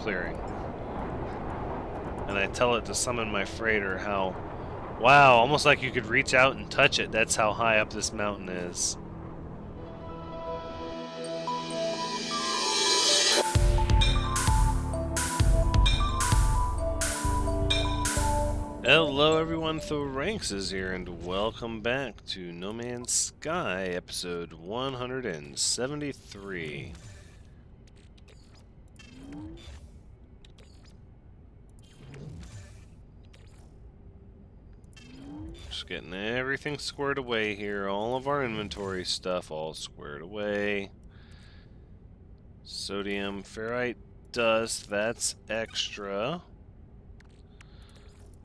clearing. And I tell it to summon my freighter. How... Wow, almost like you could reach out and touch it. That's how high up this mountain is. Hello everyone, Thranxes here, and welcome back to No Man's Sky, episode 173. Just getting everything squared away here, all of our inventory stuff all squared away. Sodium, ferrite dust, that's extra.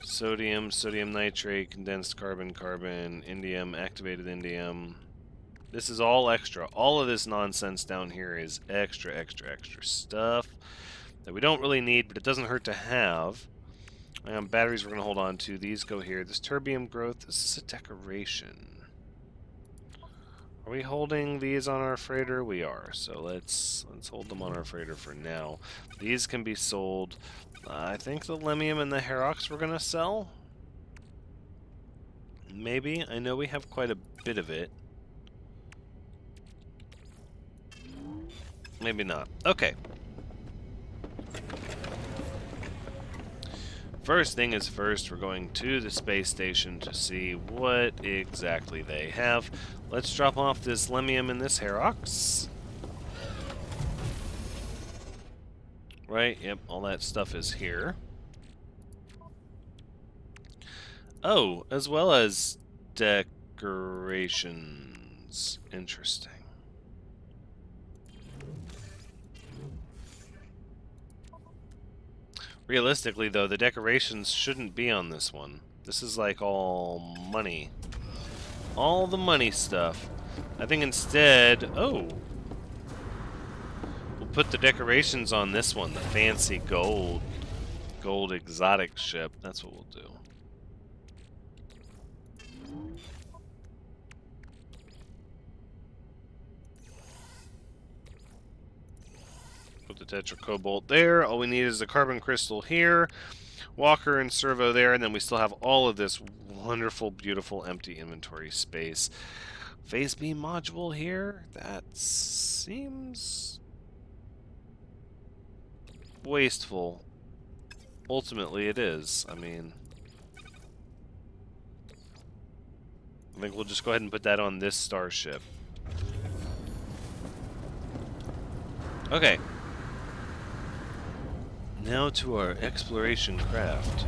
Sodium, sodium nitrate, condensed carbon, indium, activated indium. This is all extra. All of this nonsense down here is extra stuff that we don't really need, but it doesn't hurt to have. Batteries we're going to hold on to. These go here. This terbium growth, this is a decoration. Are we holding these on our freighter? We are. So let's hold them on our freighter for now. These can be sold. I think the lemium and the herox we're going to sell. Maybe. I know we have quite a bit of it. Maybe not. Okay. First thing is first, we're going to the space station to see what exactly they have. Let's drop off this lemium and this herox. Right, yep, all that stuff is here. Oh, as well as decorations. Interesting. Realistically, though, the decorations shouldn't be on this one. This is like all money. All the money stuff. I think instead... Oh! We'll put the decorations on this one, the fancy gold exotic ship. That's what we'll do. Put the tetracobalt there. All we need is the carbon crystal here, walker and servo there, and then we still have all of this wonderful, beautiful, empty inventory space. Phase beam module here? That seems wasteful. Ultimately, it is. I mean, I think we'll just go ahead and put that on this starship. Okay. Now to our exploration craft.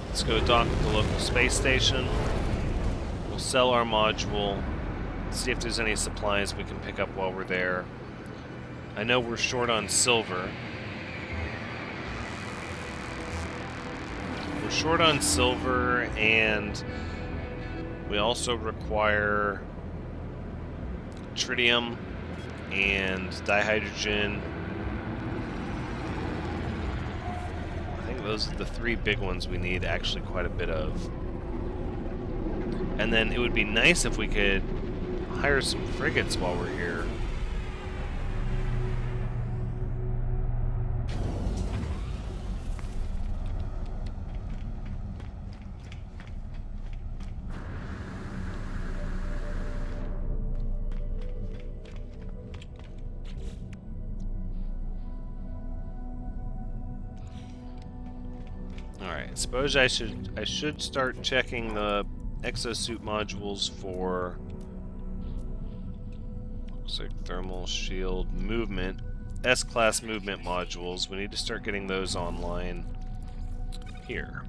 Let's go dock at the local space station. We'll sell our module. See if there's any supplies we can pick up while we're there. I know we're short on silver. We're short on silver, and we also require tritium and dihydrogen. I think those are the three big ones we need actually quite a bit of. And then it would be nice if we could hire some frigates while we're here. Alright, suppose I should start checking the exosuit modules for, looks like thermal shield movement, S-class movement modules. We need to start getting those online here.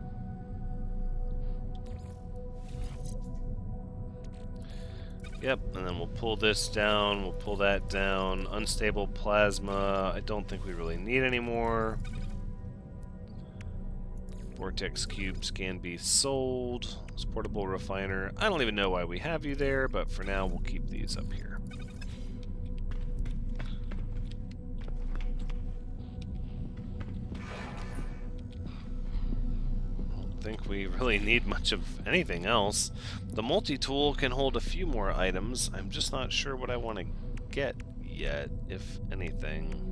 Yep, and then we'll pull this down, we'll pull that down. Unstable plasma, I don't think we really need anymore. Vortex cubes can be sold. It's portable refiner. I don't even know why we have you there, but for now we'll keep these up here. I don't think we really need much of anything else. The multi-tool can hold a few more items. I'm just not sure what I want to get yet, if anything.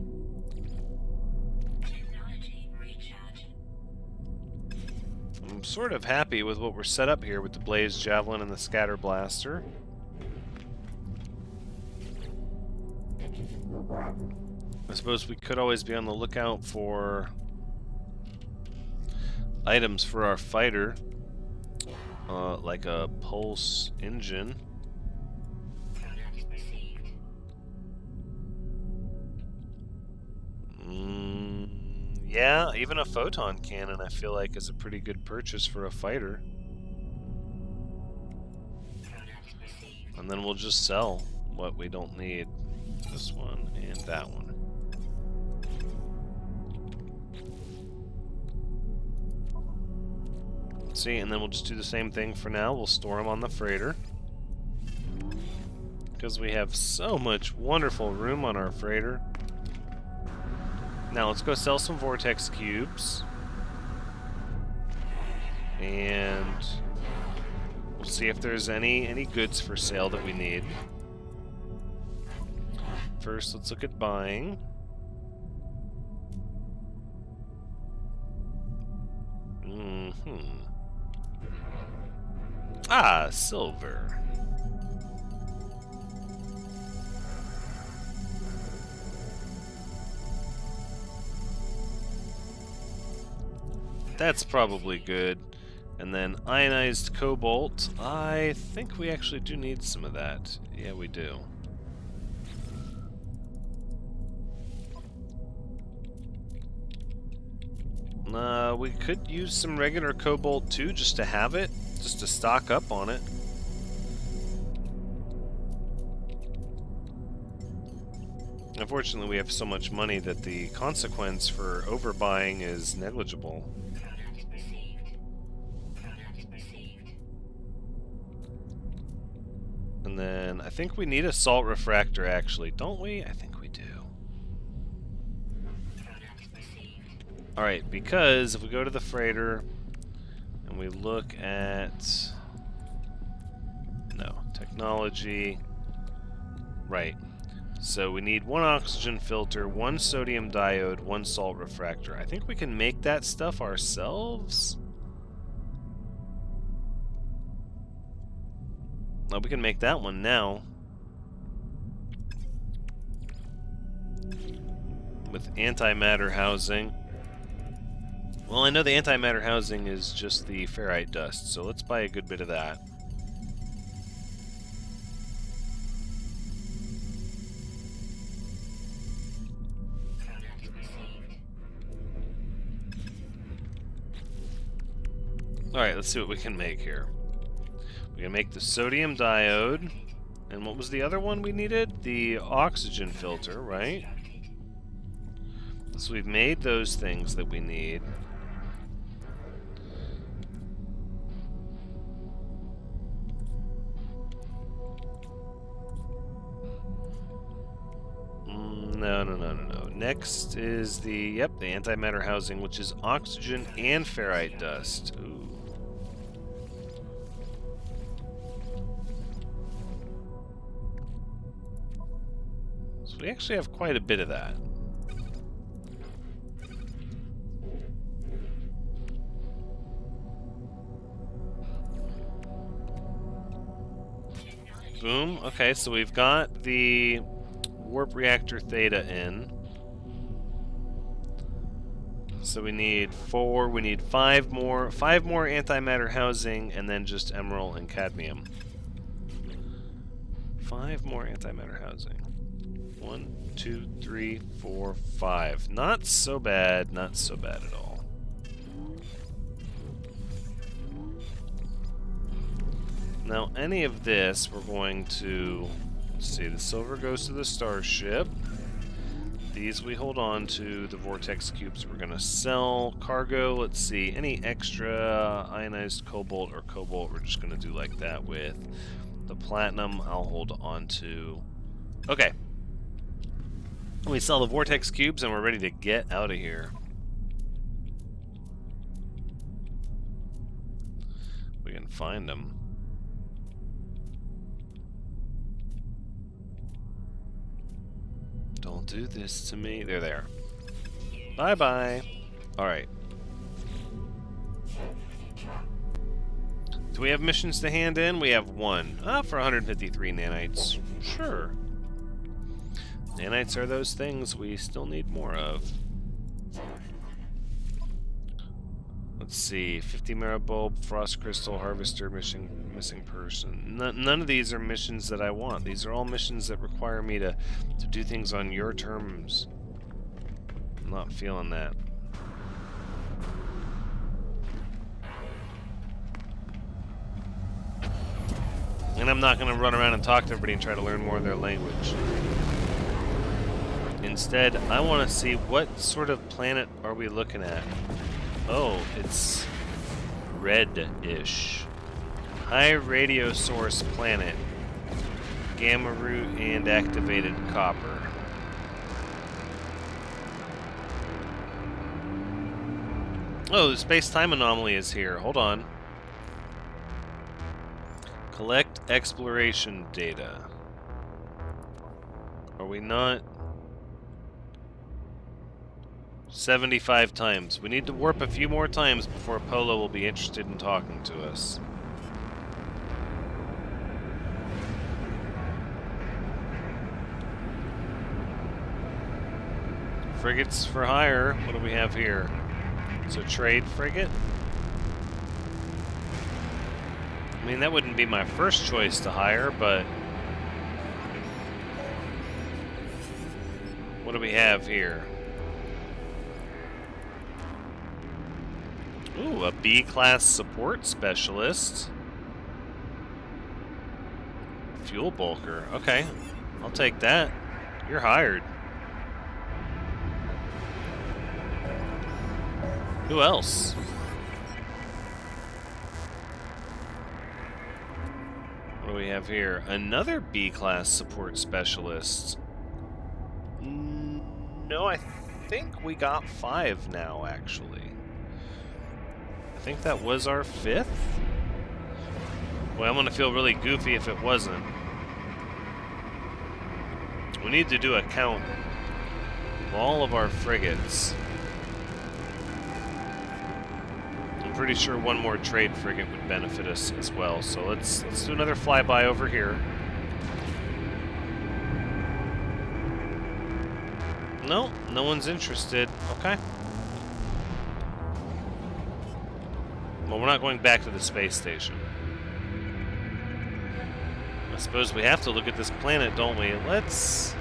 I'm sort of happy with what we're set up here with the Blaze Javelin and the Scatter Blaster. I suppose we could always be on the lookout for items for our fighter, like a pulse engine. Yeah, even a photon cannon I feel like is a pretty good purchase for a fighter. And then we'll just sell what we don't need. This one and that one. See, and then we'll just do the same thing for now. We'll store them on the freighter. Because we have so much wonderful room on our freighter. Now let's go sell some vortex cubes. And we'll see if there's any goods for sale that we need. First, let's look at buying. Ah, silver. That's probably good. And then ionized cobalt. I think we actually do need some of that. Yeah, we do. We could use some regular cobalt too, just to have it, just to stock up on it. Unfortunately, we have so much money that the consequence for overbuying is negligible. And then I think we need a salt refractor, actually, don't we? I think we do. Alright, because if we go to the freighter and we look at... No, technology. Right. So we need one oxygen filter, one sodium diode, one salt refractor. I think we can make that stuff ourselves. No, we can make that one now. With antimatter housing. Well, I know the antimatter housing is just the ferrite dust, so let's buy a good bit of that. Alright, let's see what we can make here. We can make the sodium diode. And what was the other one we needed? The oxygen filter, right? So we've made those things that we need. No. Next is the antimatter housing, which is oxygen and ferrite dust. Ooh. So we actually have quite a bit of that. Boom. Okay, so we've got the warp reactor theta in. So we need 5 more antimatter housing, and then just emerald and cadmium. 5 more antimatter housing. 1, 2, 3, 4, 5. Not so bad, not so bad at all. Now, any of this, we're going to... Let's see, the silver goes to the starship. These we hold on to. The vortex cubes we're going to sell. Cargo, let's see, any extra ionized cobalt or cobalt we're just going to do like that with. The platinum I'll hold on to. Okay. We sell the vortex cubes and we're ready to get out of here. We can find them. Don't do this to me. They're there. Bye-bye. Alright. Do we have missions to hand in? We have one. For 153 nanites. Sure. Nanites are those things we still need more of. Let's see. 50 mirror bulb, frost crystal, harvester, missing person. None of these are missions that I want. These are all missions that require me to do things on your terms. I'm not feeling that. And I'm not going to run around and talk to everybody and try to learn more of their language. Instead, I want to see what sort of planet are we looking at. Oh, it's red-ish. High radio source planet. Gamma root and activated copper. Oh, the space-time anomaly is here. Hold on. Collect exploration data. Are we not? 75 times. We need to warp a few more times before Polo will be interested in talking to us. Frigates for hire. What do we have here? It's a trade frigate? I mean, that wouldn't be my first choice to hire, but... what do we have here? Ooh, a B-class support specialist. Fuel bulker. Okay, I'll take that. You're hired. Who else? What do we have here? Another B-class support specialist. No, I think we got 5 now, actually. I think that was our 5th? Well, I'm gonna feel really goofy if it wasn't. We need to do a count of all of our frigates. I'm pretty sure one more trade frigate would benefit us as well, so let's do another flyby over here. No, no one's interested. Okay. Well, we're not going back to the space station. I suppose we have to look at this planet, don't we? Let's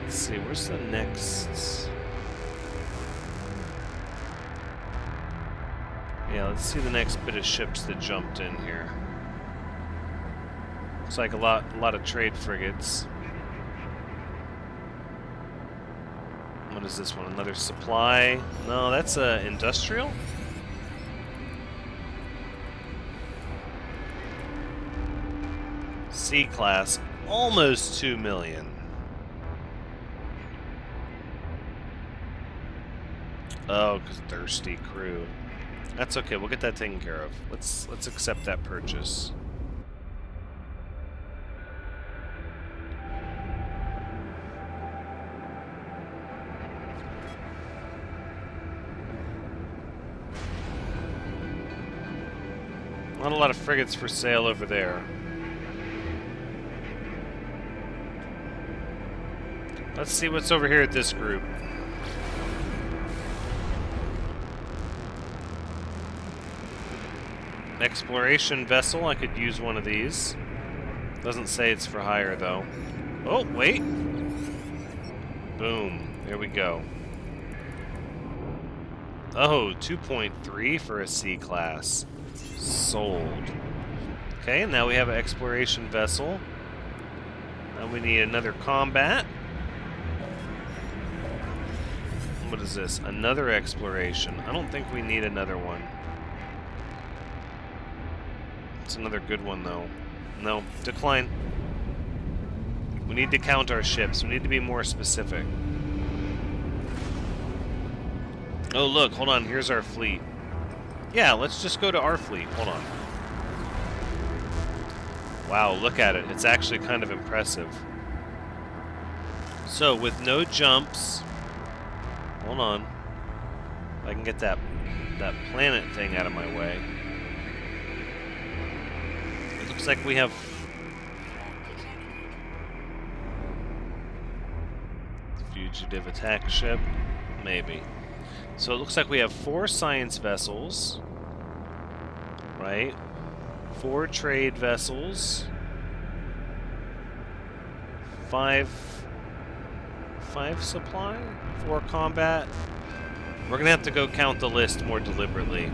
see, where's the next... yeah, let's see the next bit of ships that jumped in here. Looks like a lot of trade frigates. What is this one? Another supply? No, that's industrial? C-class, almost 2 million. Oh, because thirsty crew. That's okay, we'll get that taken care of. Let's accept that purchase. Not a lot of frigates for sale over there. Let's see what's over here at this group. Exploration vessel, I could use one of these. Doesn't say it's for hire, though. Oh, wait. Boom. There we go. Oh, 2.3 for a C-class. Sold. Okay, now we have an exploration vessel. Now we need another combat. What is this? Another exploration. I don't think we need another one. It's another good one, though. No, decline. We need to count our ships. We need to be more specific. Oh, look, hold on. Here's our fleet. Yeah, let's just go to our fleet. Hold on. Wow, look at it. It's actually kind of impressive. So, with no jumps... Hold on. If I can get that planet thing out of my way. It looks like we have... Fugitive attack ship? Maybe. So it looks like we have 4 science vessels. Right? 4 trade vessels. 5 supply? 4 combat? We're gonna have to go count the list more deliberately.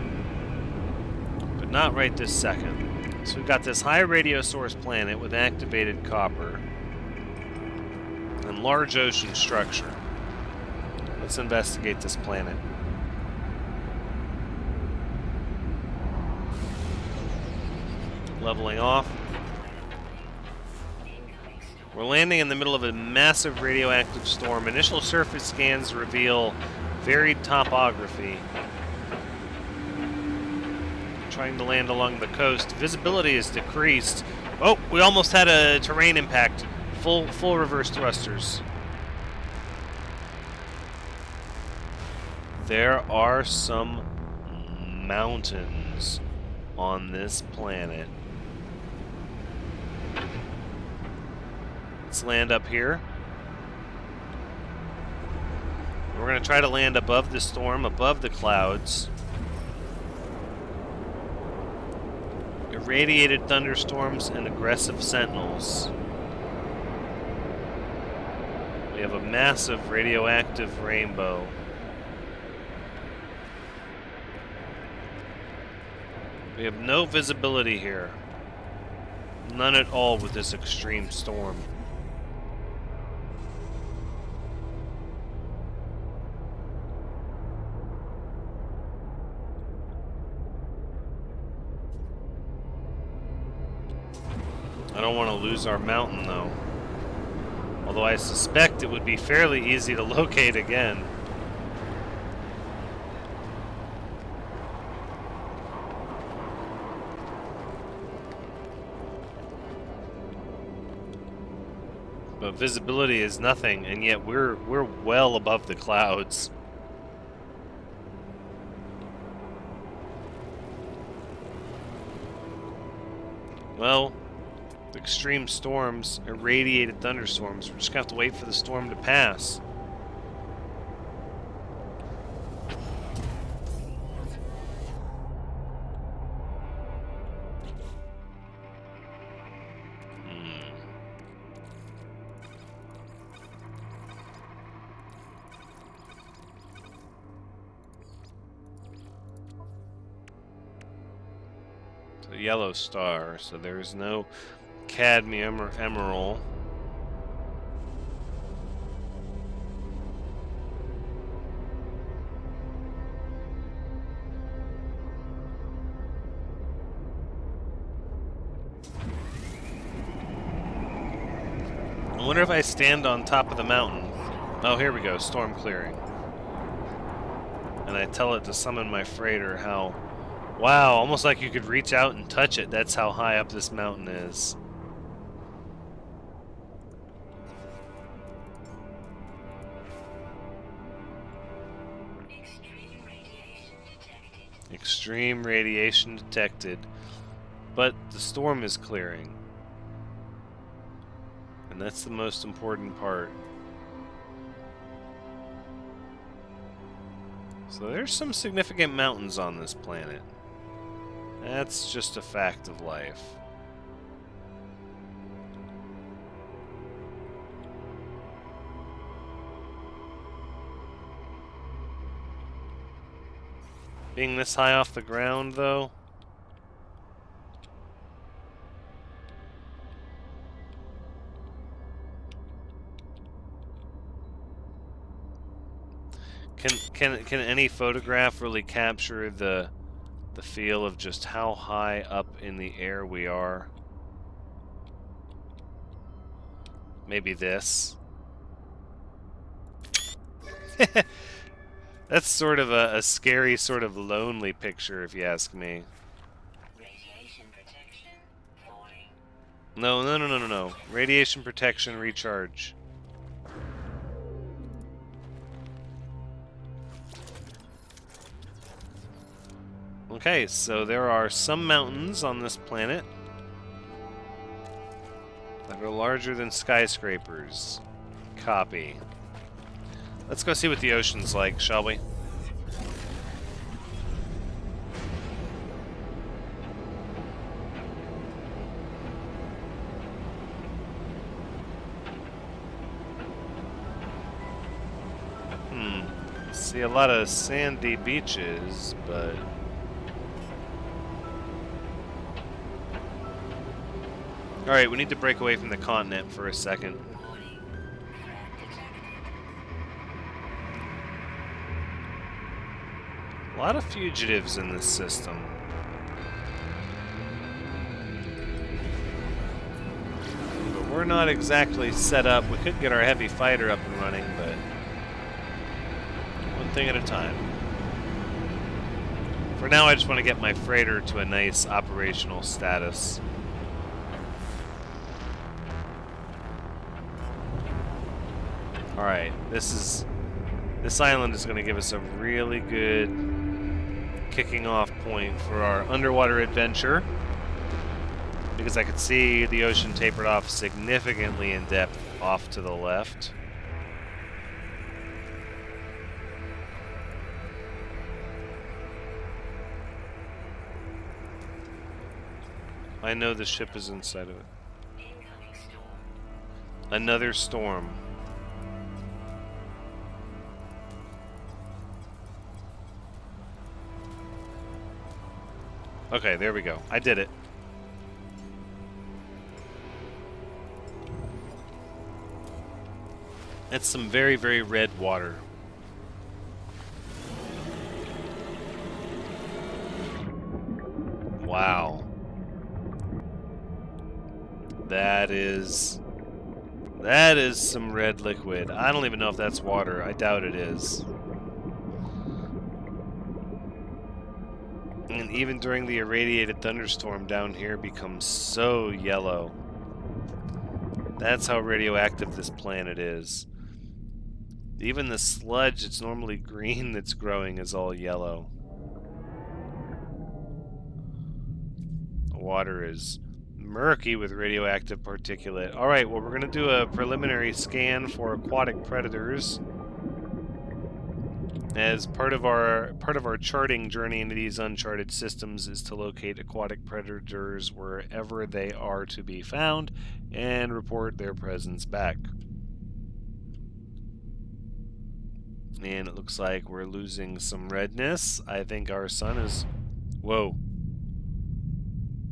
But not right this second. So we've got this high radio source planet with activated copper. And large ocean structure. Let's investigate this planet. Leveling off. We're landing in the middle of a massive radioactive storm. Initial surface scans reveal varied topography. Trying to land along the coast. Visibility is decreased. Oh, we almost had a terrain impact. Full reverse thrusters. There are some mountains on this planet. Let's land up here. We're going to try to land above the storm, above the clouds. Irradiated thunderstorms and aggressive sentinels. We have a massive radioactive rainbow. We have no visibility here. None at all with this extreme storm. I don't want to lose our mountain, though. Although I suspect it would be fairly easy to locate again. But visibility is nothing, and yet we're well above the clouds. Well, extreme storms, irradiated thunderstorms. We're just gonna have to wait for the storm to pass. The yellow star, so there's no cadmium or emerald. I wonder if I stand on top of the mountain. Oh, here we go, storm clearing. And I tell it to summon my freighter. How... Wow, almost like you could reach out and touch it. That's how high up this mountain is. Extreme radiation detected. But the storm is clearing. And that's the most important part. So there's some significant mountains on this planet. That's just a fact of life. Being this high off the ground, though... Can any photograph really capture the feel of just how high up in the air we are? Maybe this. That's sort of a scary, sort of lonely picture, if you ask me. Radiation protection falling. No. Radiation protection recharge. Okay, so there are some mountains on this planet that are larger than skyscrapers. Copy. Let's go see what the ocean's like, shall we? See a lot of sandy beaches, but... Alright, we need to break away from the continent for a second. Warning. Threat detected. A lot of fugitives in this system. But we're not exactly set up. We could get our heavy fighter up and running, but... one thing at a time. For now, I just want to get my freighter to a nice operational status. Alright, this island is going to give us a really good kicking off point for our underwater adventure, because I could see the ocean tapered off significantly in depth off to the left. I know the ship is inside of it. Incoming storm. Another storm. Okay, there we go. I did it. That's some very, very red water. Wow. That is some red liquid. I don't even know if that's water. I doubt it is. And even during the irradiated thunderstorm down here becomes so yellow. That's how radioactive this planet is. Even the sludge that's normally green that's growing is all yellow. The water is murky with radioactive particulate. Alright, well, we're going to do a preliminary scan for aquatic predators. As part of our charting journey into these uncharted systems is to locate aquatic predators wherever they are to be found and report their presence back. And it looks like we're losing some redness. I think our sun is... Whoa.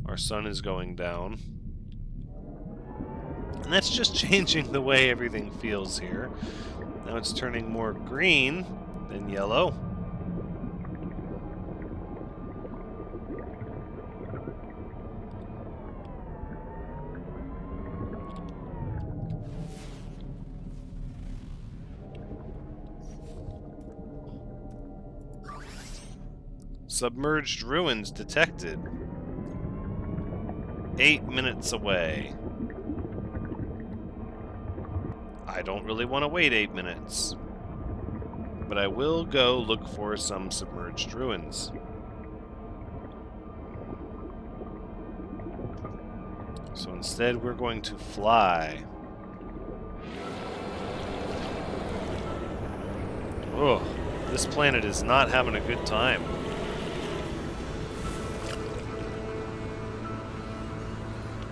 Our sun is going down. And that's just changing the way everything feels here. Now it's turning more green than yellow. Submerged ruins detected. 8 minutes away. I don't really want to wait 8 minutes. But I will go look for some submerged ruins. So instead, we're going to fly. Oh, this planet is not having a good time.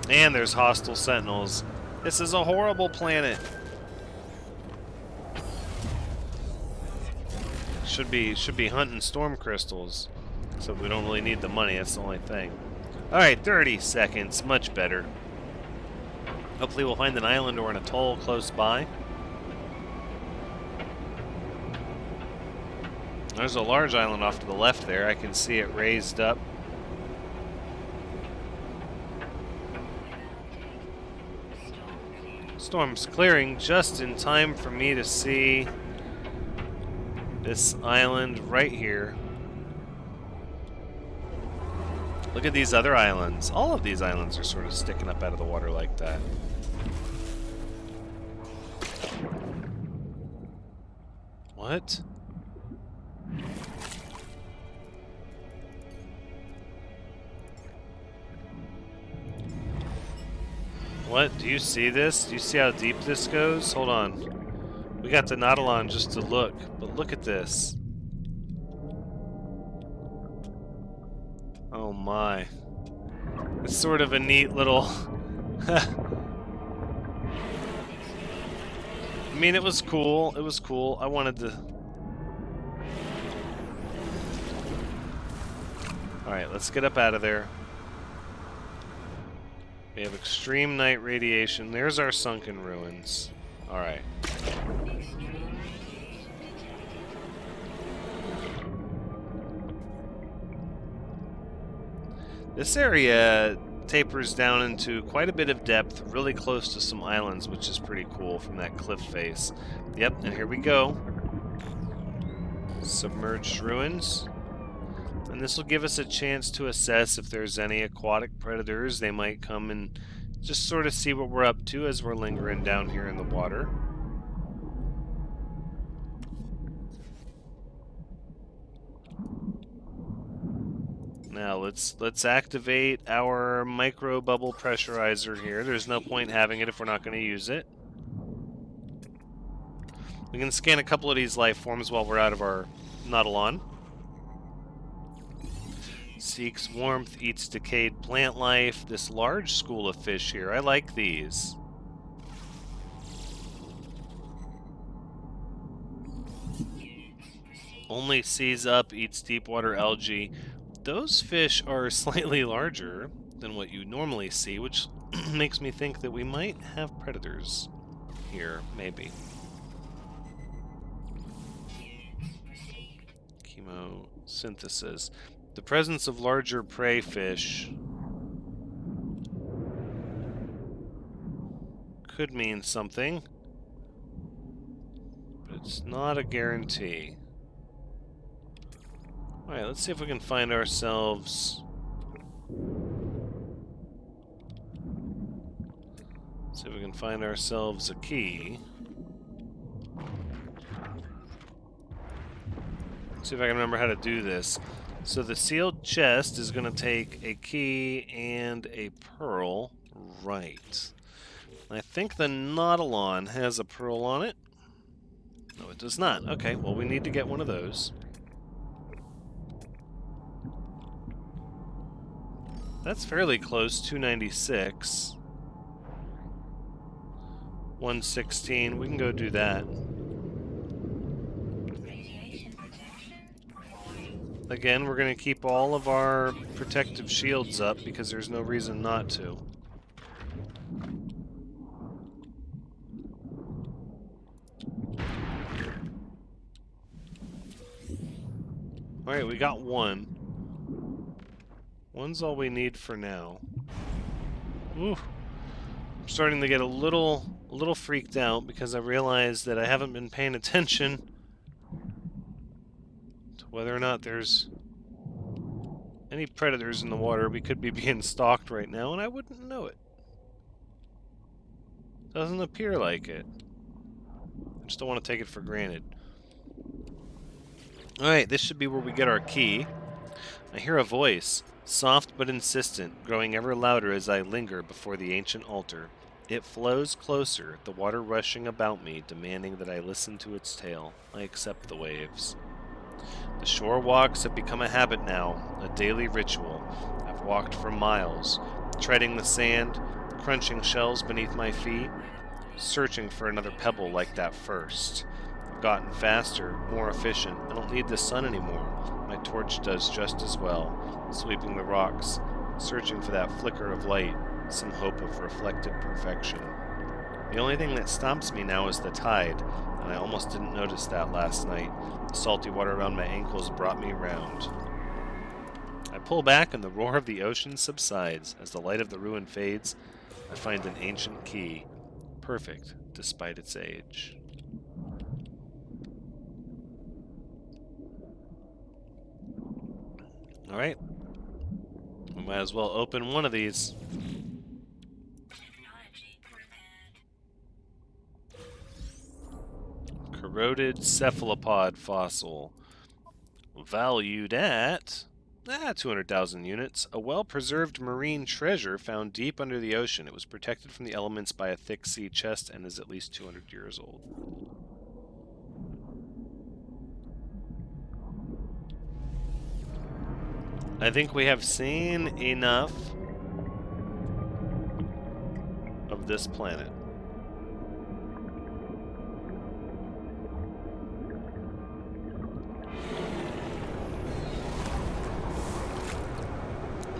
And there's hostile sentinels. This is a horrible planet. Should be hunting storm crystals. So we don't really need the money, that's the only thing. Alright, 30 seconds, much better. Hopefully we'll find an island or an atoll close by. There's a large island off to the left there. I can see it raised up. Storm's clearing just in time for me to see this island right here. Look at these other islands. All of these islands are sort of sticking up out of the water like that. What? What? Do you see this? Do you see how deep this goes? Hold on. We got the Nautilon just to look, but look at this. Oh my. It's sort of a neat little... I mean, it was cool. It was cool. I wanted to... Alright, let's get up out of there. We have extreme night radiation. There's our sunken ruins. Alright. This area tapers down into quite a bit of depth, really close to some islands, which is pretty cool from that cliff face. Yep, and here we go. Submerged ruins. And this will give us a chance to assess if there's any aquatic predators. They might come and just sort of see what we're up to as we're lingering down here in the water. Now let's activate our micro bubble pressurizer here. There's no point having it if we're not going to use it. We can scan a couple of these life forms while we're out of our Nautilon. Seeks warmth, eats decayed plant life. This large school of fish here, I like these. Only sees up, eats deep water algae. Those fish are slightly larger than what you normally see, which makes me think that we might have predators here, maybe. Chemosynthesis. The presence of larger prey fish could mean something, but it's not a guarantee. Alright, let's see if we can find ourselves... See if we can find ourselves a key. See if I can remember how to do this. So the sealed chest is going to take a key and a pearl. Right. I think the Nautilon has a pearl on it. No, it does not. Okay, well, we need to get one of those. That's fairly close. 296. 116. We can go do that. Again, we're going to keep all of our protective shields up because there's no reason not to. Alright, we got one. One's all we need for now. Ooh. I'm starting to get a little freaked out because I realize that I haven't been paying attention to whether or not there's any predators in the water. We could be being stalked right now, and I wouldn't know it. Doesn't appear like it. I just don't want to take it for granted. Alright, this should be where we get our key. I hear a voice, soft but insistent, growing ever louder as I linger before the ancient altar. It flows closer, the water rushing about me, demanding that I listen to its tale. I accept the waves. The shore walks have become a habit now, a daily ritual. I've walked for miles, treading the sand, crunching shells beneath my feet, searching for another pebble like that first. I've gotten faster, more efficient. I don't need the sun anymore. My torch does just as well, sweeping the rocks, searching for that flicker of light, some hope of reflected perfection. The only thing that stops me now is the tide, and I almost didn't notice that last night. The salty water around my ankles brought me round. I pull back and the roar of the ocean subsides. As the light of the ruin fades, I find an ancient key, perfect despite its age. Alright. We might as well open one of these. Corroded cephalopod fossil. Valued at 200,000 units. A well-preserved marine treasure found deep under the ocean. It was protected from the elements by a thick sea chest and is at least 200 years old. I think we have seen enough of this planet.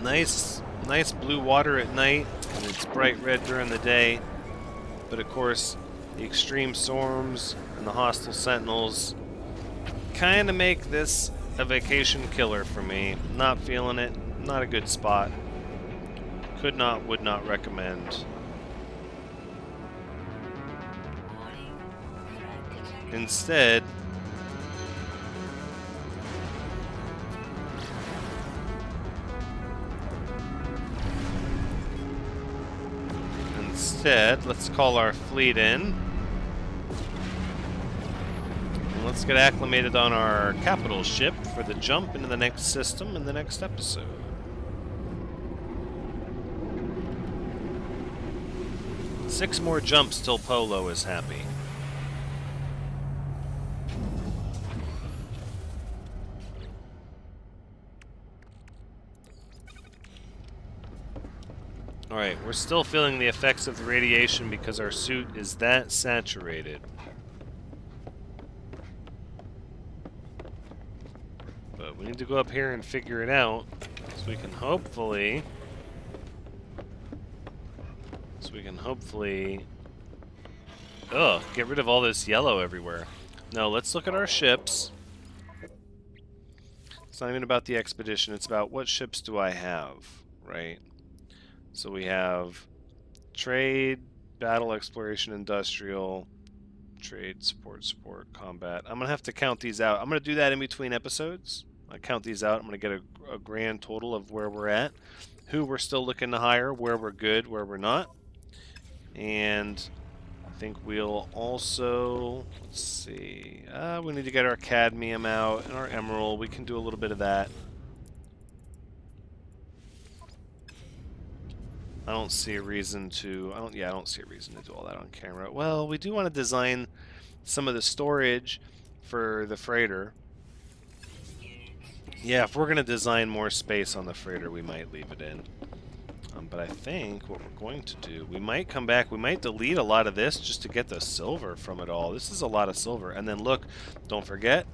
Nice blue water at night, and it's bright red during the day. But of course, the extreme storms and the hostile sentinels kind of make this a vacation killer for me. Not feeling it. Not a good spot. Would not recommend. Instead, let's call our fleet in. And let's get acclimated on our capital ship for the jump into the next system in the next episode. Six more jumps till Polo is happy. Alright, we're still feeling the effects of the radiation because our suit is that saturated. But we need to go up here and figure it out so we can hopefully... get rid of all this yellow everywhere. No, let's look at our ships. It's not even about the expedition, it's about what ships do I have, right? So we have trade, battle, exploration, industrial, trade, support, combat. I'm going to have to count these out. I'm going to do that in between episodes. I count these out. I'm going to get a grand total of where we're at, who we're still looking to hire, where we're good, where we're not. And I think we'll also, let's see, we need to get our cadmium out and our emerald. We can do a little bit of that. I don't see a reason to, I don't see a reason to do all that on camera. Well, we do want to design some of the storage for the freighter. Yeah, if we're going to design more space on the freighter, we might leave it in. But I think what we're going to do, we might come back, we might delete a lot of this just to get the silver from it all. This is a lot of silver. And then look, don't forget,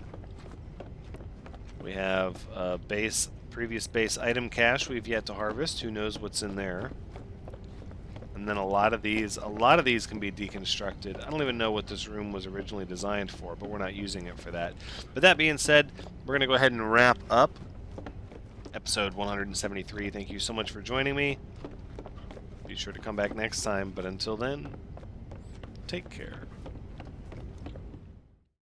we have a previous base item cache we've yet to harvest. Who knows what's in there? And then a lot of these can be deconstructed. I don't even know what this room was originally designed for, but we're not using it for that. But that being said, we're going to go ahead and wrap up episode 173. Thank you so much for joining me. Be sure to come back next time, but until then, take care.